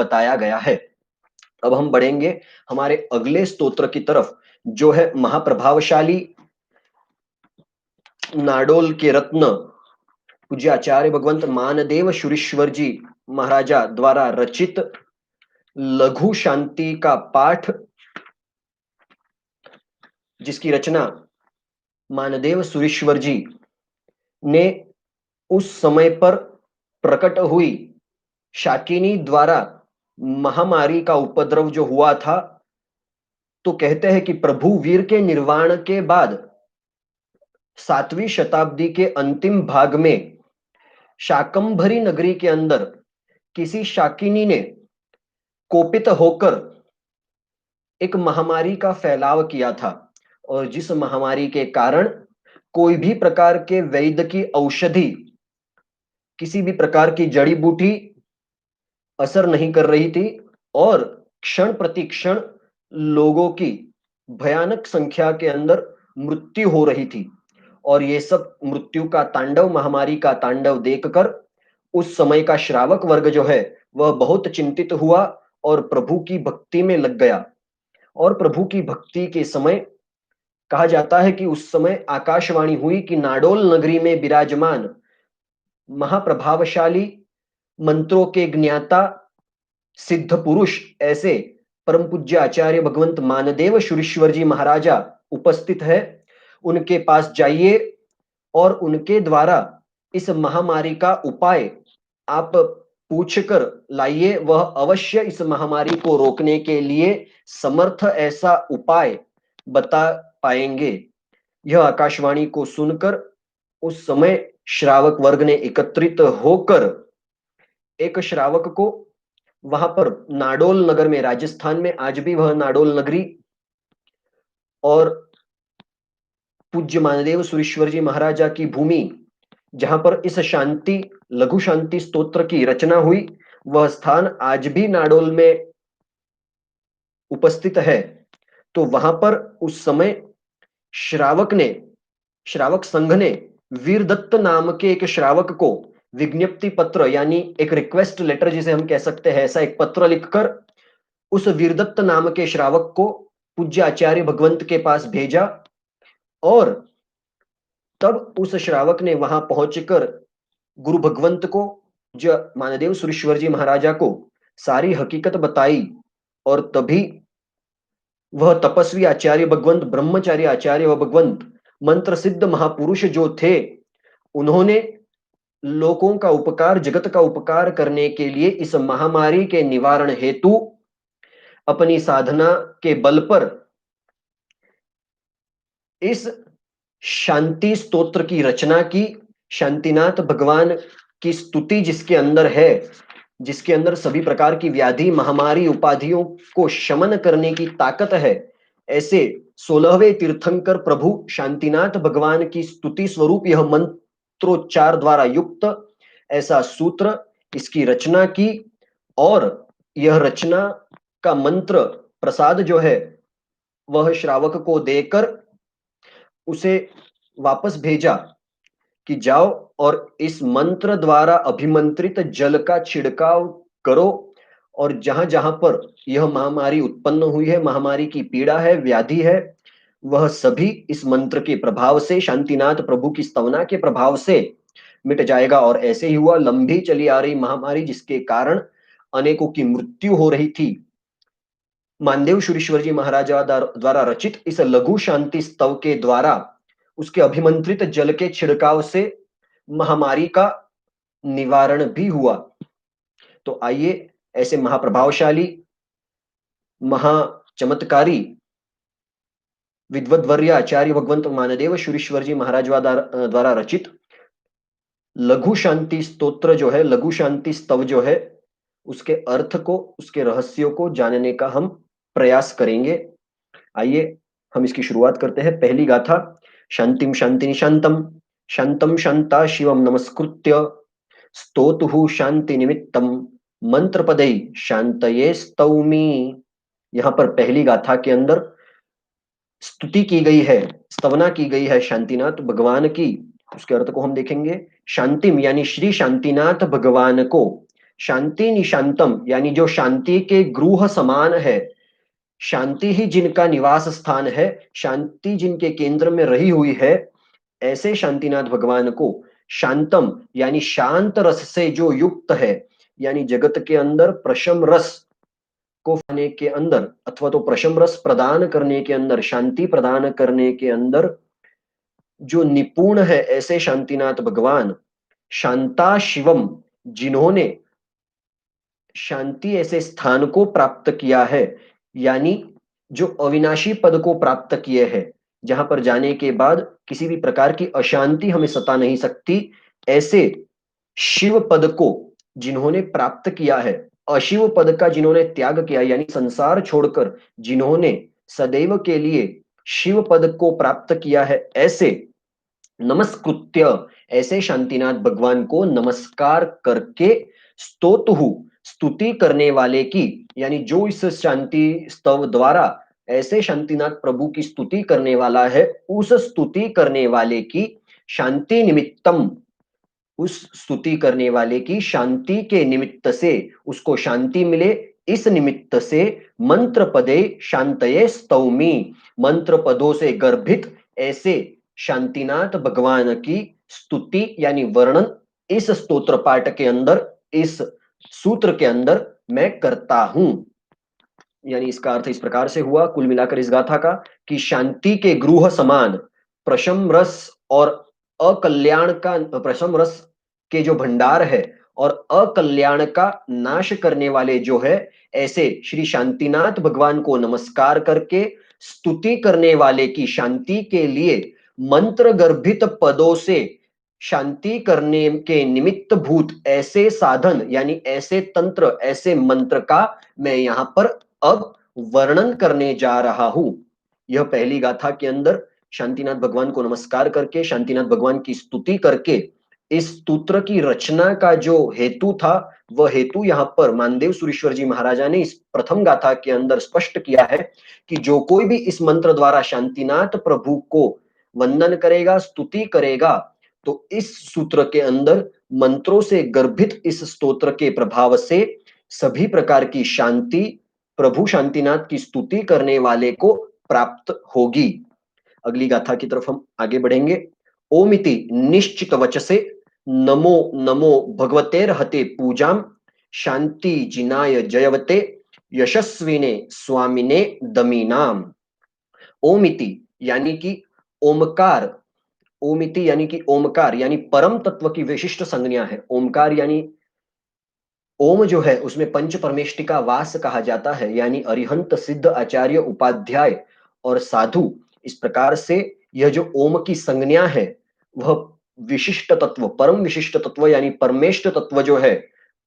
बताया गया है। अब हम बढ़ेंगे हमारे अगले स्तोत्र की तरफ, जो है महाप्रभावशाली नाडोल के रत्न पूज्य आचार्य भगवंत मानदेव शुरीश्वर जी महाराजा द्वारा रचित लघु शांति का पाठ, जिसकी रचना मानदेव सुरीश्वर जी ने उस समय पर प्रकट हुई शाकिनी द्वारा महामारी का उपद्रव जो हुआ था, तो कहते हैं कि प्रभु वीर के निर्वाण के बाद 7वीं शताब्दी के अंतिम भाग में शाकंभरी नगरी के अंदर किसी शाकिनी ने कोपित होकर एक महामारी का फैलाव किया था, और जिस महामारी के कारण कोई भी प्रकार के वैद्य की औषधि, किसी भी प्रकार की जड़ी बूटी असर नहीं कर रही थी, और क्षण प्रति क्षण लोगों की भयानक संख्या के अंदर मृत्यु हो रही थी। और ये सब मृत्यु का तांडव, महामारी का तांडव देखकर उस समय का श्रावक वर्ग जो है वह बहुत चिंतित हुआ और प्रभु की भक्ति में लग गया। और प्रभु की भक्ति के समय कहा जाता है कि उस समय आकाशवाणी हुई कि नाडोल नगरी में विराजमान महाप्रभावशाली मंत्रों के ज्ञाता सिद्ध पुरुष, ऐसे परम पूज्य आचार्य भगवंत मानदेव शुरीश्वर जी महाराजा उपस्थित है, उनके पास जाइए और उनके द्वारा इस महामारी का उपाय आप पूछकर लाइए। वह अवश्य इस महामारी को रोकने के लिए समर्थ ऐसा उपाय बता पाएंगे। यह आकाशवाणी को सुनकर उस समय श्रावक वर्ग ने एकत्रित होकर एक श्रावक को वहां पर नाडोल नगर में, राजस्थान में आज भी वह नाडोल नगरी और पूज्य मानदेव सुरेश्वर जी महाराजा की भूमि, जहां पर इस शांति लघु शांति स्तोत्र की रचना हुई, वह स्थान आज भी नाडोल में उपस्थित है। तो वहां पर उस समय श्रावक संघ ने वीरदत्त नाम के एक श्रावक को विज्ञप्ति पत्र, यानी एक रिक्वेस्ट लेटर जिसे हम कह सकते हैं, ऐसा एक पत्र लिखकर उस वीरदत्त नाम के श्रावक को पूज्य आचार्य भगवंत के पास भेजा। और तब उस श्रावक ने वहां पहुंचकर गुरु भगवंत को, जो मानदेव सुरेश्वर जी महाराजा को सारी हकीकत बताई। और तभी वह तपस्वी आचार्य भगवंत, ब्रह्मचारी आचार्य व भगवंत, मंत्र सिद्ध महापुरुष जो थे, उन्होंने लोगों का उपकार, जगत का उपकार करने के लिए इस महामारी के निवारण हेतु अपनी साधना के बल पर इस शांति स्तोत्र की रचना की। शांतिनाथ भगवान की स्तुति जिसके अंदर है, जिसके अंदर सभी प्रकार की व्याधि, महामारी, उपाधियों को शमन करने की ताकत है, ऐसे 16वें तीर्थंकर प्रभु शांतिनाथ भगवान की स्तुति स्वरूप यह मंत्रोच्चार द्वारा युक्त ऐसा सूत्र, इसकी रचना की। और यह रचना का मंत्र प्रसाद जो है वह श्रावक को देकर उसे वापस भेजा कि जाओ और इस मंत्र द्वारा अभिमंत्रित जल का छिड़काव करो, और जहां जहां पर यह महामारी उत्पन्न हुई है, महामारी की पीड़ा है, व्याधि है, वह सभी इस मंत्र के प्रभाव से, शांतिनाथ प्रभु की स्तवना के प्रभाव से मिट जाएगा। और ऐसे ही हुआ। लंबी चली आ रही महामारी जिसके कारण अनेकों की मृत्यु हो रही थी, मानदेव शुरीश्वर जी महाराजा द्वारा रचित इस लघु शांति स्तव के द्वारा, उसके अभिमंत्रित जल के छिड़काव से महामारी का निवारण भी हुआ। तो आइए ऐसे महाप्रभावशाली, महाचमत्कारी विद्वद्वर्य आचार्य भगवंत मानदेव शुरीश्वर जी महाराज द्वारा रचित लघु शांति स्तोत्र जो है, लघु शांति स्तव जो है, उसके अर्थ को, उसके रहस्यों को जानने का हम प्रयास करेंगे। आइए हम इसकी शुरुआत करते हैं। पहली गाथा, शांतिम शांतिनि शांतम, शांतम शांता शिवम नमस्कृत्य, स्तोतुः शांति निमित्तम, मंत्र पदै शांतये स्तौमि। यहां पर पहली गाथा के अंदर स्तुति की गई है, स्तवना की गई है शांतिनाथ भगवान की। उसके अर्थ को हम देखेंगे। शांतिम यानी श्री शांतिनाथ भगवान को शांति निशांतम यानी जो शांति के गृह समान है, शांति ही जिनका निवास स्थान है, शांति जिनके केंद्र में रही हुई है, ऐसे शांतिनाथ भगवान को शांतम यानी शांत रस से जो युक्त है, यानी जगत के अंदर प्रशम रस को पाने के अंदर अथवा तो प्रशम रस प्रदान करने के अंदर, शांति प्रदान करने के अंदर जो निपुण है, ऐसे शांतिनाथ भगवान शांता शिवम, जिन्होंने शांति ऐसे स्थान को प्राप्त किया है, यानी जो अविनाशी पद को प्राप्त किए हैं, जहां पर जाने के बाद किसी भी प्रकार की अशांति हमें सता नहीं सकती, ऐसे शिव पद को जिन्होंने प्राप्त किया है, अशिव पद का जिन्होंने त्याग किया, यानी संसार छोड़कर जिन्होंने सदैव के लिए शिव पद को प्राप्त किया है, ऐसे नमस्कृत्य, ऐसे शांतिनाथ भगवान को नमस्कार करके स्तोतु, स्तुति करने वाले की, यानी जो इस शांति स्तव द्वारा ऐसे शांतिनाथ प्रभु की स्तुति करने वाला है, उस स्तुति करने वाले की शांति निमित्तम, उस स्तुति करने वाले की शांति के निमित्त से उसको शांति मिले, इस निमित्त से मंत्र पदे शांतये स्तौमी, मंत्र पदों से गर्भित ऐसे शांतिनाथ भगवान की स्तुति यानी वर्णन इस स्तोत्र पाठ के अंदर, इस सूत्र के अंदर मैं करता हूं। यानी इसका अर्थ इस प्रकार से हुआ कुल मिलाकर इस गाथा का कि शांति के गृह समान प्रशम रस और अकल्याण का, प्रशम रस के जो भंडार है और अकल्याण का नाश करने वाले जो है, ऐसे श्री शांतिनाथ भगवान को नमस्कार करके स्तुति करने वाले की शांति के लिए मंत्र गर्भित पदों से शांति करने के निमित्त भूत ऐसे साधन यानी ऐसे तंत्र, ऐसे मंत्र का मैं यहां पर अब वर्णन करने जा रहा हूं। यह पहली गाथा के अंदर शांतिनाथ भगवान को नमस्कार करके, शांतिनाथ भगवान की स्तुति करके, इस स्तोत्र की रचना का जो हेतु था, वह हेतु यहाँ पर मानदेव सुरेश्वर जी महाराजा ने इस प्रथम गाथा के अंदर स्पष्ट किया है कि जो कोई भी इस मंत्र द्वारा शांतिनाथ प्रभु को वंदन करेगा, स्तुति करेगा, तो इस सूत्र के अंदर मंत्रों से गर्भित इस स्तोत्र के प्रभाव से सभी प्रकार की शांति प्रभु शांतिनाथ की स्तुति करने वाले को प्राप्त होगी। अगली गाथा की तरफ हम आगे बढ़ेंगे। ओमिति निश्चित वचसे नमो नमो भगवतेर हते पूजाम शांति जिनाय जयवते यशस्विने स्वामिने दमीनाम। ओमिति यानी कि ओमकार, ओमिति यानी कि ओमकार यानी परम तत्व की विशिष्ट संज्ञा है। ओमकार यानी ओम जो है उसमें पंच परमेष्टि का वास कहा जाता है, यानी अरिहंत सिद्ध आचार्य उपाध्याय और साधु, इस प्रकार से यह जो ओम की संज्ञा है वह विशिष्ट तत्व, परम विशिष्ट तत्व यानी परमेष्ट तत्व जो है,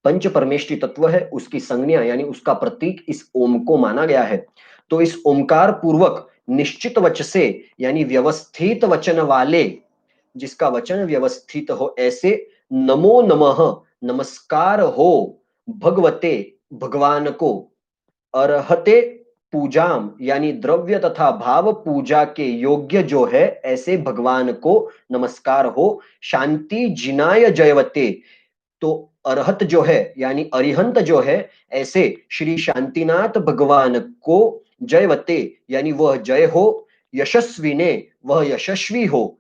पंच परमेष्टि तत्व है, उसकी संज्ञा यानी उसका प्रतीक इस ओम को माना गया है। तो इस ओमकार पूर्वक निश्चित वच से यानी व्यवस्थित वचन वाले, जिसका वचन व्यवस्थित हो, ऐसे नमो नमः नमस्कार हो भगवते भगवान को, अर्हते पूजाम यानी द्रव्य तथा भाव पूजा के योग्य जो है, ऐसे भगवान को नमस्कार हो। शांति जिनाय जयवते, तो अरहत जो है यानी अरिहंत जो है, ऐसे श्री शांतिनाथ भगवान को जयवते यानी वह जय हो, यशस्वी ने वह यशस्वी हो,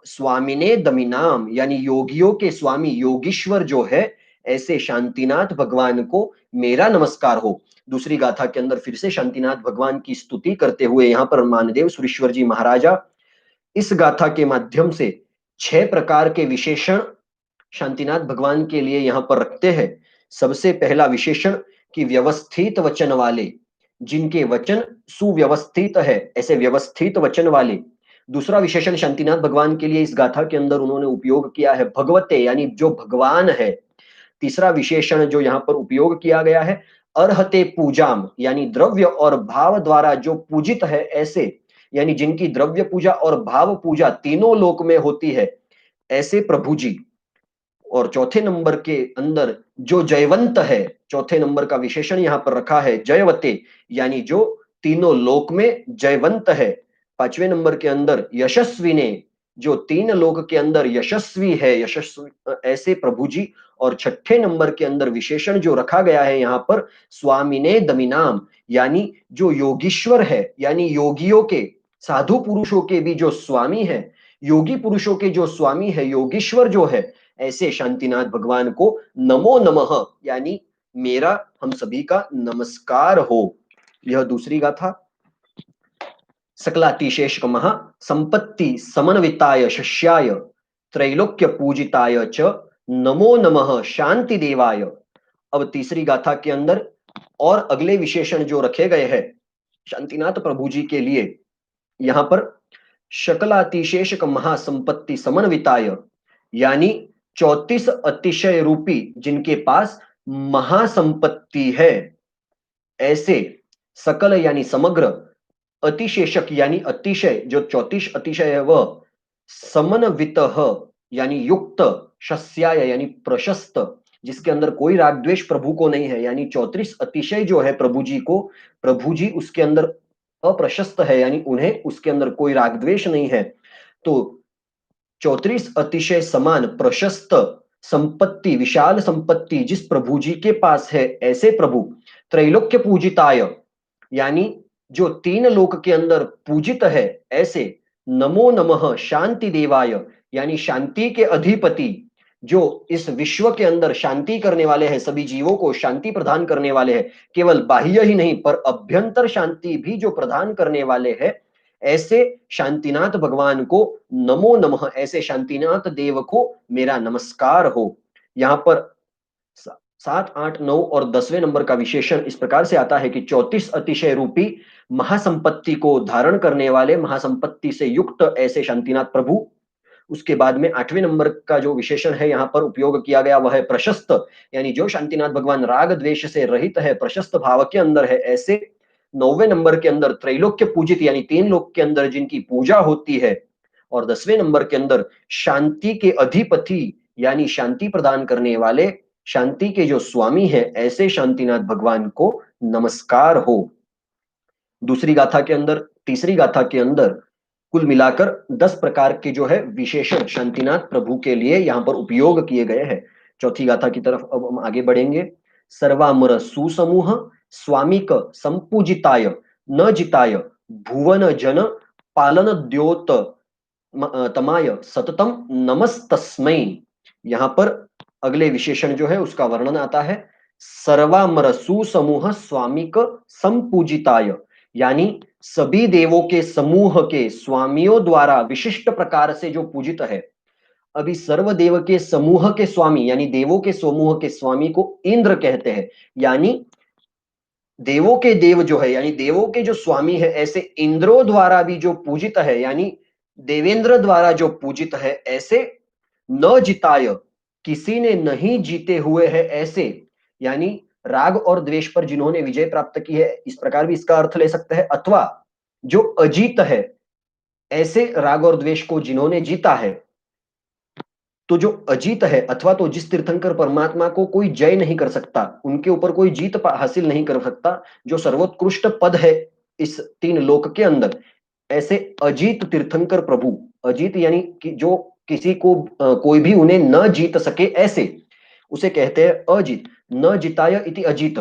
स्वामी ने दमिनाम यानी योगियों के स्वामी योगीश्वर जो है, ऐसे शांतिनाथ भगवान को मेरा नमस्कार हो। दूसरी गाथा के अंदर फिर से शांतिनाथ भगवान की स्तुति करते हुए यहाँ पर मानदेव सुरेश्वर जी महाराजा इस गाथा के माध्यम से 6 प्रकार के विशेषण शांतिनाथ भगवान के लिए यहाँ पर रखते हैं। सबसे पहला विशेषण कि व्यवस्थित वचन वाले, जिनके वचन सुव्यवस्थित है, ऐसे व्यवस्थित वचन वाले। दूसरा विशेषण शांतिनाथ भगवान के लिए इस गाथा के अंदर उन्होंने उपयोग किया है भगवते यानी जो भगवान है। तीसरा विशेषण जो यहाँ पर उपयोग किया गया है अर्हते पूजाम यानी द्रव्य और भाव द्वारा जो पूजित है, ऐसे यानी जिनकी द्रव्य पूजा और भाव पूजा तीनों लोक में होती है, ऐसे प्रभु जी। और चौथे नंबर के अंदर जो जयवंत है, चौथे नंबर का विशेषण यहाँ पर रखा है जयवते यानी जो तीनों लोक में जयवंत है। पांचवें नंबर के अंदर यशस्वी ने जो 3 लोक के अंदर यशस्वी है, यशस्वी ऐसे प्रभु जी। और छठे नंबर के अंदर विशेषण जो रखा गया है यहाँ पर, स्वामिने दमिनाम, यानी जो योगीश्वर है, यानी योगियों के, साधु पुरुषों के भी जो स्वामी है, योगी पुरुषों के जो स्वामी है, योगीश्वर जो है, ऐसे शांतिनाथ भगवान को नमो नमः, यानी मेरा, हम सभी का नमस्कार हो। यह दूसरी गाथा। सकलातिशेष महा संपत्ति समन्विताय शिष्याय त्रैलोक्य पूजिताय च नमो नमः शांति देवाय। अब तीसरी गाथा के अंदर और अगले विशेषण जो रखे गए हैं शांतिनाथ प्रभु जी के लिए, यहां पर शकलातिशेष महासंपत्ति समन्विताय, यानी 34 अतिशय रूपी जिनके पास महासंपत्ति है, ऐसे सकल यानी समग्र, अतिशेषक यानी अतिशय, जो 34 अतिशय है वह, समन्वित यानी युक्त, शस्याय यानी प्रशस्त, जिसके अंदर कोई राग द्वेष प्रभु को नहीं है, यानी 34 अतिशय जो है प्रभु जी को, प्रभु जी उसके अंदर अप्रशस्त है, यानी उन्हें उसके अंदर कोई राग द्वेष नहीं है। तो 34 अतिशय समान प्रशस्त संपत्ति, विशाल संपत्ति जिस प्रभु जी के पास है, ऐसे प्रभु त्रैलोक्य पूजिताय, यानी जो 3 लोक के अंदर पूजित है, ऐसे नमो नमः शांति देवाय, यानी शांति के अधिपति, जो इस विश्व के अंदर शांति करने वाले हैं, सभी जीवों को शांति प्रदान करने वाले हैं, केवल बाह्य ही नहीं पर अभ्यंतर शांति भी जो प्रदान करने वाले हैं, ऐसे शांतिनाथ भगवान को नमो नमः, ऐसे शांतिनाथ देव को मेरा नमस्कार हो। यहाँ पर 7, 8, 9 और 10वें नंबर का विशेषण इस प्रकार से आता है कि 34 अतिशय रूपी महासंपत्ति को धारण करने वाले, महासंपत्ति से युक्त ऐसे शांतिनाथ प्रभु। उसके बाद में 8वें नंबर का जो विशेषण है यहाँ पर उपयोग किया गया वह है प्रशस्त, यानी जो शांतिनाथ भगवान राग द्वेष से रहित है, प्रशस्त भाव के अंदर है, ऐसे 9वें नंबर के अंदर त्रैलोक्य पूजित, यानी 3 लोक के अंदर जिनकी पूजा होती है। और 10वें नंबर के अंदर शांति के अधिपति, यानी शांति प्रदान करने वाले, शांति के जो स्वामी है, ऐसे शांतिनाथ भगवान को नमस्कार हो। दूसरी गाथा के अंदर, तीसरी गाथा के अंदर कुल मिलाकर 10 प्रकार के जो है विशेषण शांतिनाथ प्रभु के लिए यहाँ पर उपयोग किए गए हैं। चौथी गाथा की तरफ अब हम आगे बढ़ेंगे। सर्वामर सुसमूह स्वामिक संपूजिताय न जिताय भुवन जन पालन द्योत तमाय सततम नमस्तस्मै। यहाँ पर अगले विशेषण जो है उसका वर्णन आता है। सर्वामर सुसमूह स्वामिक संपूजिताय, यानी सभी देवों के समूह के स्वामियों द्वारा विशिष्ट प्रकार से जो पूजित है। अभी सर्वदेव के समूह के स्वामी, यानी देवों के समूह के स्वामी को इंद्र कहते हैं, यानी देवों के देव जो है, यानी देवों के जो स्वामी है, ऐसे इंद्रों द्वारा भी जो पूजित है, यानी देवेंद्र द्वारा जो पूजित है, ऐसे न जिताय, किसी ने नहीं जीते हुए है, ऐसे यानी राग और द्वेष पर जिन्होंने विजय प्राप्त की है, इस प्रकार भी इसका अर्थ ले सकते हैं। अथवा जो अजीत है, ऐसे राग और द्वेष को जिन्होंने जीता है। तो जो अजीत है, अथवा तो जिस तीर्थंकर परमात्मा को कोई जय नहीं कर सकता, उनके ऊपर कोई जीत हासिल नहीं कर सकता, जो सर्वोत्कृष्ट पद है इस 3 लोक के अंदर, ऐसे अजीत तीर्थंकर प्रभु, अजीत यानी कि जो किसी को कोई भी उन्हें न जीत सके, ऐसे उसे कहते हैं अजीत। न जिताय इति अजीत,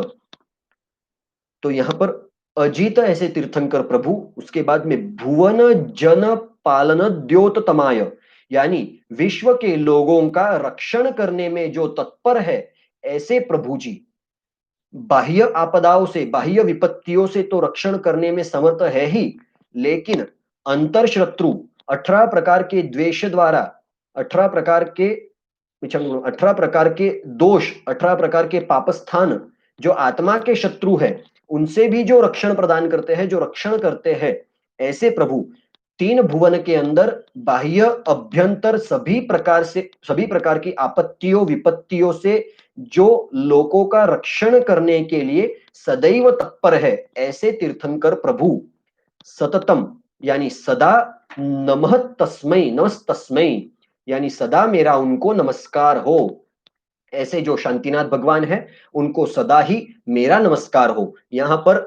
तो यहां पर अजीत ऐसे तीर्थंकर प्रभु। उसके बाद में भुवन जन पालन द्योततमाय, यानी विश्व के लोगों का रक्षण करने में जो तत्पर है, ऐसे प्रभु जी। बाह्य आपदाओं से, बाह्य विपत्तियों से तो रक्षण करने में समर्थ है ही, लेकिन अंतर शत्रु 18 प्रकार के द्वेष द्वारा, 18 प्रकार के 18 प्रकार के दोष, 18 प्रकार के पापस्थान जो आत्मा के शत्रु है, उनसे भी जो रक्षण प्रदान करते हैं, जो रक्षण करते हैं, ऐसे प्रभु 3 भुवन के अंदर बाह्य अभ्यंतर सभी प्रकार से, सभी प्रकार की आपत्तियों विपत्तियों से जो लोगों का रक्षण करने के लिए सदैव तत्पर है, ऐसे तीर्थंकर प्रभु सततम, यानी सदा, नमः तस्मै, नमस्तस्मै, यानी सदा मेरा उनको नमस्कार हो। ऐसे जो शांतिनाथ भगवान है, उनको सदा ही मेरा नमस्कार हो। यहां पर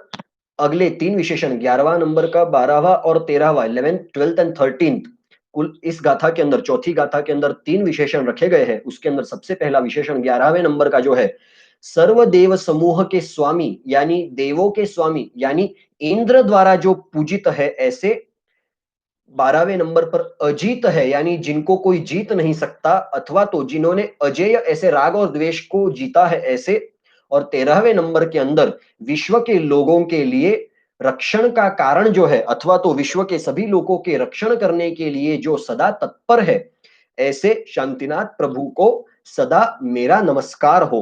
अगले 3 विशेषण, 11वां नंबर का, 12वां और 13वां, 11th 12th एंड 13th, कुल इस गाथा के अंदर, चौथी गाथा के अंदर 3 विशेषण रखे गए हैं। उसके अंदर सबसे पहला विशेषण 11वें नंबर का जो है, सर्वदेव समूह के स्वामी, यानी देवों के स्वामी, यानी इंद्र द्वारा जो पूजित है ऐसे। 12वें नंबर पर अजीत है, यानी जिनको कोई जीत नहीं सकता, अथवा तो जिन्होंने अजेय ऐसे राग और द्वेष को जीता है ऐसे। और 13वें नंबर के अंदर विश्व के लोगों के लिए रक्षण का कारण जो है, अथवा तो विश्व के सभी लोगों के रक्षण करने के लिए जो सदा तत्पर है, ऐसे शांतिनाथ प्रभु को सदा मेरा नमस्कार हो।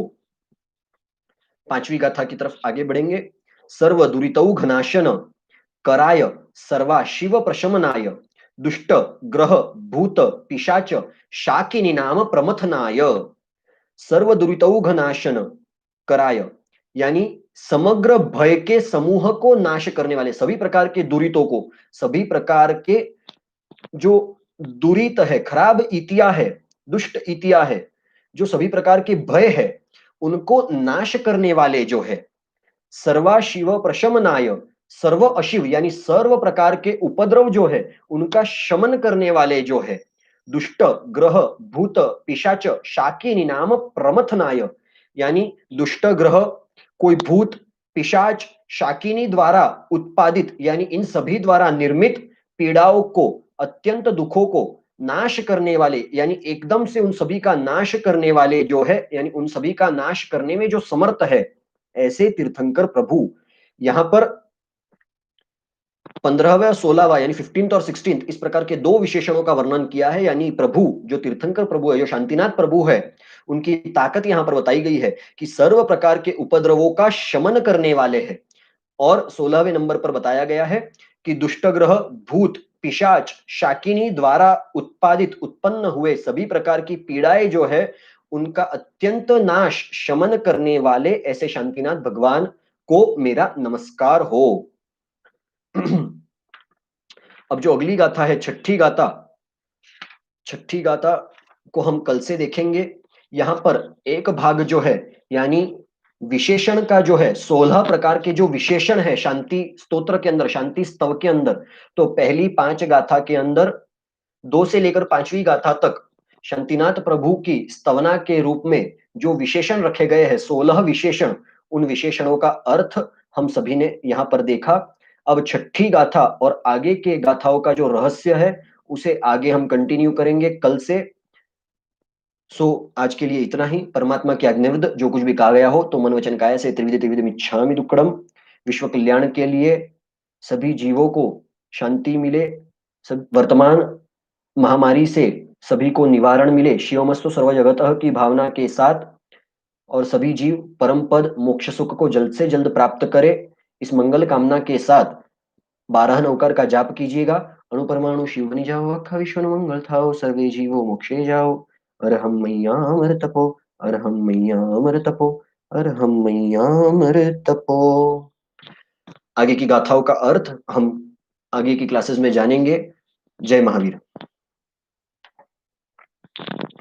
5वीं गाथा की तरफ आगे बढ़ेंगे। सर्व दुरितौ घनाशन कराय सर्वा शिव प्रशमनाय दुष्ट ग्रह भूत पिशाच शाकिनी नाम प्रमथनाय। सर्व दुरितौघ नाशन कराय, यानी समग्र भय के समूह को नाश करने वाले, सभी प्रकार के दुरितों को, सभी प्रकार के जो दुरित है, खराब इतिया है, दुष्ट इतिया है, जो सभी प्रकार के भय है, उनको नाश करने वाले जो है, सर्वा शिव प्रशमनाय, सर्व अशिव यानी सर्व प्रकार के उपद्रव जो है उनका शमन करने वाले जो है, दुष्ट ग्रह भूत पिशाच शाकिनी नाम प्रमथनाय, यानी दुष्ट ग्रह, कोई भूत पिशाच शाकिनी द्वारा उत्पादित, यानी इन सभी द्वारा निर्मित पीड़ाओं को, अत्यंत दुखों को नाश करने वाले, यानी एकदम से उन सभी का नाश करने वाले जो है, यानी उन सभी का नाश करने में जो समर्थ है, ऐसे तीर्थंकर प्रभु। यहां पर 15वां 16वां यानी 15th और 16th इस प्रकार के 2 विशेषणों का वर्णन किया है। यानी प्रभु जो तीर्थंकर प्रभु है, जो शांतिनाथ प्रभु है, उनकी ताकत यहां पर बताई गई है कि सर्व प्रकार के उपद्रवों का शमन करने वाले हैं। और 16वें नंबर पर बताया गया है कि दुष्ट ग्रह भूत पिशाच शाकिनी द्वारा उत्पादित उत्पन्न हुए सभी प्रकार की पीड़ाएं जो है उनका अत्यंत नाश शमन करने वाले ऐसे शांतिनाथ भगवान को मेरा नमस्कार हो। अब जो अगली गाथा है, छठी गाथा, छठी गाथा को हम कल से देखेंगे। यहां पर एक भाग जो है, यानी विशेषण का जो है, 16 प्रकार के जो विशेषण है शांति स्तोत्र के अंदर, शांति स्तव के अंदर, तो पहली 5 गाथा के अंदर 2 से लेकर 5वीं गाथा तक शांतिनाथ प्रभु की स्तवना के रूप में जो विशेषण रखे गए हैं, 16 विशेषण, उन विशेषणों का अर्थ हम सभी ने यहां पर देखा। अब छठी गाथा और आगे के गाथाओं का जो रहस्य है उसे आगे हम कंटिन्यू करेंगे कल से। सो आज के लिए इतना ही। परमात्मा की आज्ञाविद जो कुछ भी कहा गया हो तो मन वचन काया से त्रिविध त्रिविध इच्छामि दुक्कडम। विश्व कल्याण के लिए सभी जीवों को शांति मिले, सब वर्तमान महामारी से सभी को निवारण मिले, शिवमस्तु सर्व जगतः की भावना के साथ, और सभी जीव परम पद मोक्ष सुख को जल्द से जल्द प्राप्त करे, इस मंगल कामना के साथ 12 नवकार का जाप कीजिएगा। अणु परमाणु शिव बनी जाओ, अखा विश्व न मंगल थाओ, सर्वे जीवो मोक्षे जाओ। अरहम मैया अमर तपो, अरहम मैया अमर तपो, अरहम मैया अमर तपो। आगे की गाथाओं का अर्थ हम आगे की क्लासेस में जानेंगे। जय महावीर।